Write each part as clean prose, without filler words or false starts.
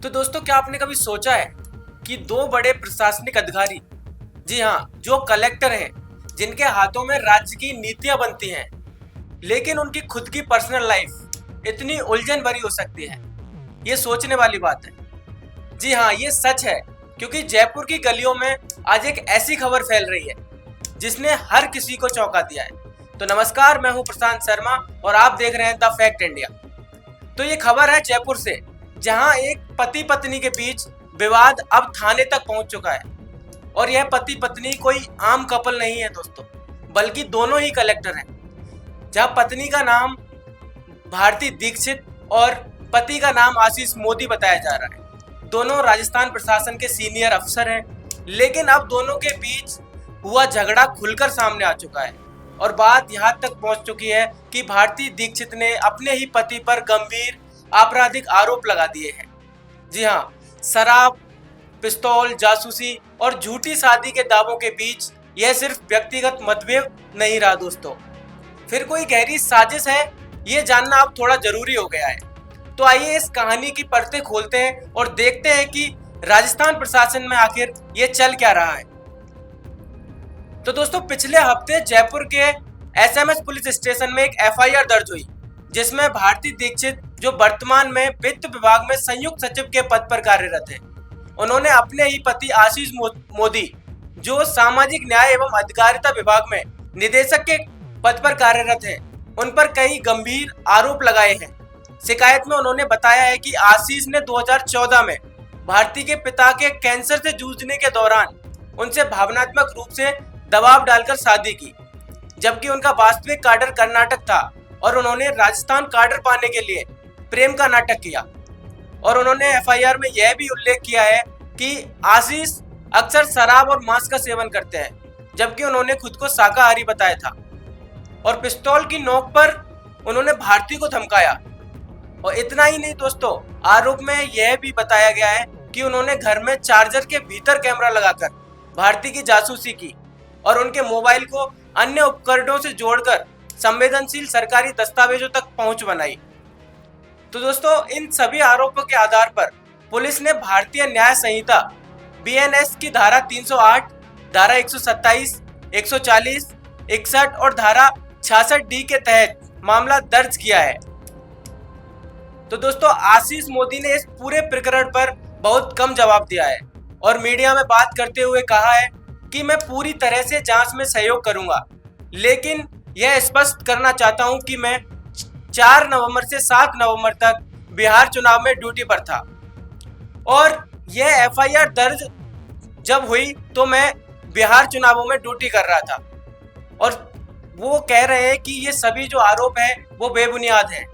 तो दोस्तों, क्या आपने कभी सोचा है कि दो बड़े प्रशासनिक अधिकारी, जी हाँ, जो कलेक्टर हैं, जिनके हाथों में राज्य की नीतियां बनती हैं, लेकिन उनकी खुद की पर्सनल लाइफ इतनी उलझन भरी हो सकती है। ये सोचने वाली बात है। जी हाँ, ये सच है, क्योंकि जयपुर की गलियों में आज एक ऐसी खबर फैल रही है जिसने हर किसी को चौंका दिया है। तो नमस्कार, मैं हूं प्रशांत शर्मा और आप देख रहे हैं द फैक्ट इंडिया। तो ये खबर है जयपुर से, जहां एक पति पत्नी के बीच विवाद अब थाने तक पहुंच चुका है। और यह पति पत्नी कोई आम कपल नहीं है दोस्तों, बल्कि दोनों ही कलेक्टर हैं। जहां पत्नी का नाम भारती दीक्षित और पति का नाम आशीष मोदी बताया जा रहा है। दोनों राजस्थान प्रशासन के सीनियर अफसर हैं, लेकिन अब दोनों के बीच हुआ झगड़ा खुलकर सामने आ चुका है और बात यहाँ तक पहुंच चुकी है कि भारती दीक्षित ने अपने ही पति पर गंभीर आपराधिक आरोप लगा दिए हैं। जी हाँ, शराब, पिस्तौल, जासूसी और झूठी शादी के दावों के बीच यह सिर्फ व्यक्तिगत मतभेद नहीं रहा दोस्तों, फिर कोई गहरी साजिश है, ये जानना अब थोड़ा जरूरी हो गया है। तो आइए इस कहानी की परतें खोलते हैं और देखते हैं कि राजस्थान प्रशासन में आखिर ये चल क्या रहा है। तो दोस्तों, पिछले हफ्ते जयपुर के एसएमएस पुलिस स्टेशन में एक एफआईआर दर्ज हुई, जिसमें भारती दीक्षित, जो वर्तमान में वित्त विभाग में संयुक्त सचिव के पद पर कार्यरत है, उन्होंने अपने ही पति आशीष मोदी, जो सामाजिक न्याय एवं अधिकारिता विभाग में निदेशक के पद पर कार्यरत हैं, उन पर कई गंभीर आरोप लगाए हैं। शिकायत में उन्होंने बताया है कि आशीष ने 2014 में भारती के पिता के कैंसर से जूझने के दौरान उनसे भावनात्मक रूप से दबाव डालकर शादी की, जबकि उनका वास्तविक काडर कर्नाटक था और उन्होंने राजस्थान काडर पाने के लिए प्रेम का नाटक किया। और उन्होंने एफआईआर में यह भी उल्लेख किया है कि आशीष अक्सर शराब और मांस का सेवन करते हैं, जबकि उन्होंने खुद को शाकाहारी बताया था। और पिस्तौल की नोक पर उन्होंने भारती को धमकाया। और इतना ही नहीं दोस्तों, आरोप में यह भी बताया गया है कि उन्होंने घर में चार्जर के भीतर कैमरा लगाकर भारती की जासूसी की और उनके मोबाइल को अन्य उपकरणों से जोड़कर संवेदनशील सरकारी दस्तावेजों तक पहुंच बनाई। तो दोस्तों, इन सभी आरोपों के आधार पर पुलिस ने भारतीय न्याय संहिता बीएनएस की धारा 308, धारा 127, 140, 61 और धारा 66 डी के तहत मामला दर्ज किया है। तो दोस्तों, आशीष मोदी ने इस पूरे प्रकरण पर बहुत कम जवाब दिया है और मीडिया में बात करते हुए कहा है कि मैं पूरी तरह से जांच में सहयोग करूंगा, लेकिन यह स्पष्ट करना चाहता हूं कि मैं 4 नवंबर से 7 नवंबर तक बिहार चुनाव में ड्यूटी पर था और यह एफआईआर दर्ज जब हुई तो मैं बिहार चुनावों में ड्यूटी कर रहा था। और वो कह रहे हैं कि ये सभी जो आरोप हैं वो बेबुनियाद हैं।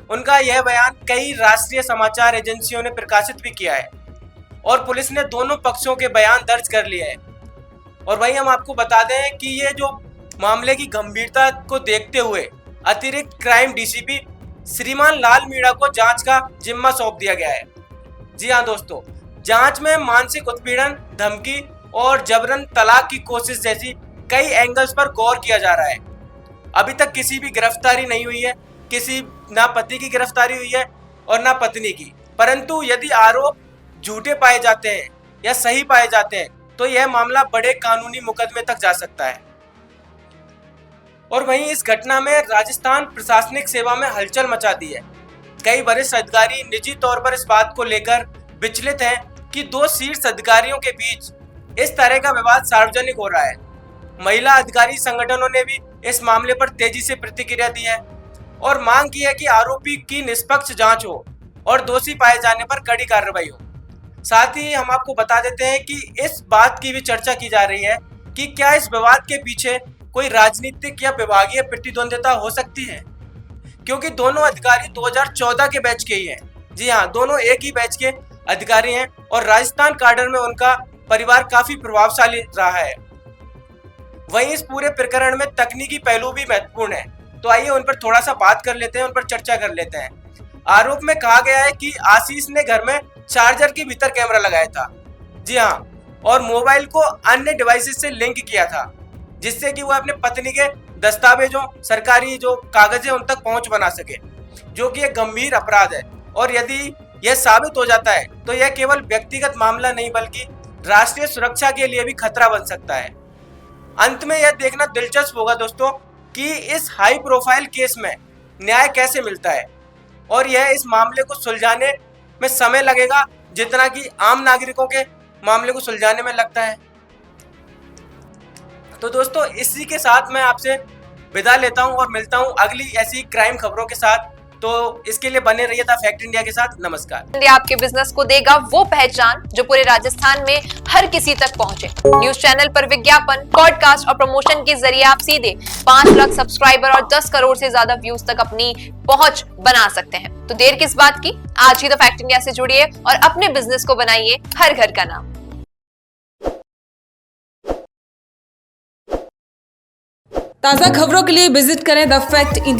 उनका यह बयान कई राष्ट्रीय समाचार एजेंसियों ने प्रकाशित भी किया है और पुलिस ने दोनों पक्षों के बयान दर्ज कर लिए हैं। और वहीं हम आपको बता दें कि ये जो मामले की गंभीरता को देखते हुए अतिरिक्त क्राइम डीसीपी श्रीमान लाल मीणा को जांच का जिम्मा सौंप दिया गया है। जी हाँ दोस्तों, जांच में मानसिक उत्पीड़न, धमकी और जबरन तलाक की कोशिश जैसी कई एंगल्स पर गौर किया जा रहा है। अभी तक किसी भी गिरफ्तारी नहीं हुई है, किसी ना पति की गिरफ्तारी हुई है और ना पत्नी की। परंतु यदि आरोप झूठे पाए जाते हैं या सही पाए जाते हैं तो यह मामला बड़े कानूनी मुकदमे तक जा सकता है। और वहीं इस घटना में राजस्थान प्रशासनिक सेवा में हलचल मचा दी है। कई वरिष्ठ अधिकारी निजी तौर पर इस बात को लेकर विचलित हैं कि दो शीर्ष अधिकारियों के बीच इस तरह का विवाद सार्वजनिक हो रहा है। महिला अधिकारी संगठनों ने भी इस मामले पर तेजी से प्रतिक्रिया दी है और मांग की है कि आरोपी की निष्पक्ष जांच हो और दोषी पाए जाने पर कड़ी कार्रवाई हो। साथ ही हम आपको बता देते हैं कि इस बात की भी चर्चा की जा रही है कि क्या इस विवाद के पीछे कोई राजनीतिक या विभागीय प्रतिद्वंद्विता हो सकती है, क्योंकि दोनों अधिकारी 2014 के बैच के ही हैं। जी हाँ, दोनों एक ही बैच के अधिकारी हैं और राजस्थान काडर में उनका परिवार काफी प्रभावशाली रहा है। वहीं इस पूरे प्रकरण में तकनीकी पहलू भी महत्वपूर्ण है, तो आइए उन पर थोड़ा सा बात कर लेते हैं, उन पर चर्चा कर लेते हैं। आरोप में कहा गया है कि आशीष ने घर में चार्जर के भीतर कैमरा लगाया था। जी हाँ, और मोबाइल को अन्य डिवाइसेस से लिंक किया था, जिससे कि वह अपने पत्नी के दस्तावेजों, सरकारी जो कागज है उन तक पहुंच बना सके, जो कि एक गंभीर अपराध है। और यदि यह साबित हो जाता है तो यह केवल व्यक्तिगत मामला नहीं बल्कि राष्ट्रीय सुरक्षा के लिए भी खतरा बन सकता है। अंत में यह देखना दिलचस्प होगा दोस्तों कि इस हाई प्रोफाइल केस में न्याय कैसे मिलता है और यह इस मामले को सुलझाने में समय लगेगा जितना कि आम नागरिकों के मामले को सुलझाने में लगता है। तो दोस्तों इसी के साथ मैं आपसे विदा लेता हूं और मिलता हूं अगली ऐसी क्राइम खबरों के साथ। तो इसके लिए बने रहिए द फैक्ट इंडिया के साथ। नमस्कार। इंडिया आपके बिजनेस को देगा वो पहचान जो पूरे राजस्थान में हर किसी तक पहुंचे। न्यूज चैनल पर विज्ञापन, पॉडकास्ट और प्रमोशन के जरिए आप सीधे 5 लाख सब्सक्राइबर और 10 करोड़ से ज्यादा व्यूज तक अपनी पहुंच बना सकते हैं। तो देर किस बात की, आज ही द फैक्ट इंडिया से जुड़िए और अपने बिजनेस को बनाइए हर घर का नाम। ताज़ा खबरों के लिए विजिट करें द फैक्ट इंडिया।